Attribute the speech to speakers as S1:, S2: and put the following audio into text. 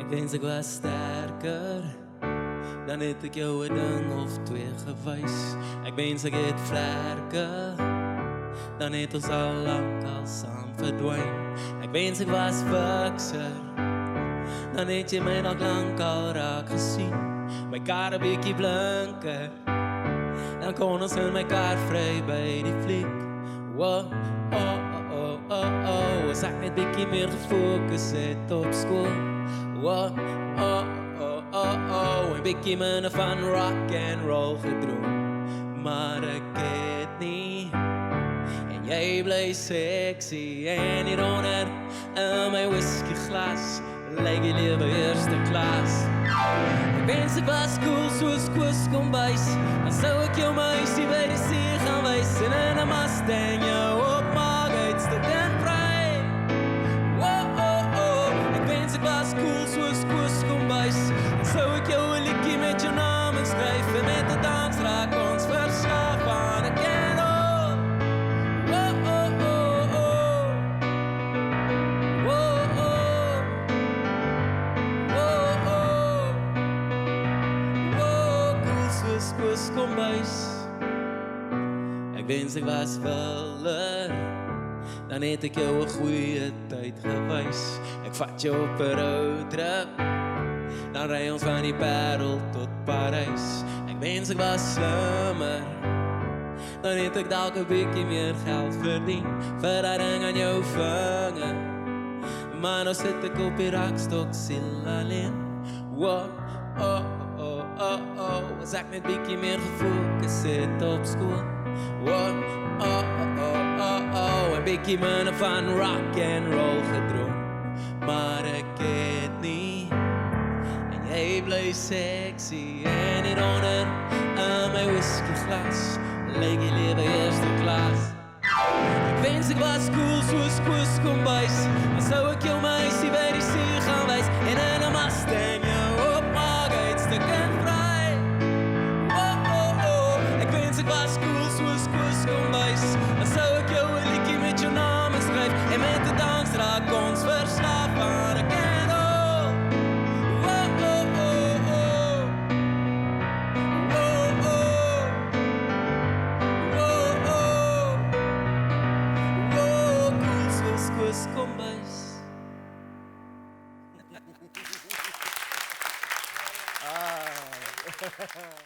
S1: Wens ek was sterker, dan het ek jou 'n ding of twee gewys. Ek wens ek het vlerke, dan het ons al lang al saam verdwyn. Ek wens ek was fikser, dan het jy my nog lang al raak gesien. My kar 'n bietjie blinker, dan kon ons in my kar vry by die fliek. Wow, oh, oh, oh, oh, oh. As ek net bietjie meer gefokus het op skool. Wow, oh, oh, oh, oh. En bietjie minder van rock and roll gedroom. Maar ek het nie. En jy bly sexy en hieronder in my whisky glas lyk jy lewe eerste klas. Ek wens ek was cool soos Koos Kombuis, dan sou ek jou meisie by die see gaan wys en in 'n Mustang jou opmaak uitstuk en vry. Oh, oh, oh. Ek wens ek was cool soos Koos Kombuis, dan sou ek jou 'n liedjie met jou naam skryf en met 'n dans raak ons verslaaf aan 'n candle. Oh, oh, oh, oh. Oh, oh. Oh, oh. Oh, cool soos Koos Kombuis. Ek wens ek was vuller, dan het ek jou 'n goeie tyd gewys. Ek vat jou op 'n roadtrip, dan ry ons van die Parel tot Parys. Ek wens ek was slimmer, dan het ek dalk 'n bietjie meer geld verdien vir daai ring aan jou vinger. Maar nou sit ek op die rakstok siel alleen. Wow, oh, oh, oh, oh. As ek net bietjie meer gefokus het op skool. Wow, oh, oh, oh, oh. En bietjie minder van rock and roll gedroom. Maar ek het nie. En jy bly sexy en hieronder in my whisky glas lyk jy lewe eerste klas. Ek wens ek was cool soos Koos Kombuis, dan sou ek jou meisie by die see gaan wys en in 'n Mustang jou opmaak uitstuk en vry. Oh, oh, oh. Ek wens ek was cool soos Koos Kombuis, dan sou ek jou 'n liedjie met jou naam skryf en met 'n dans raak ons verslaaf aan 'n candle. Oh, oh, oh, oh. Oh, oh. Oh, oh. Oh, cool soos Koos Kombuis.
S2: Ah.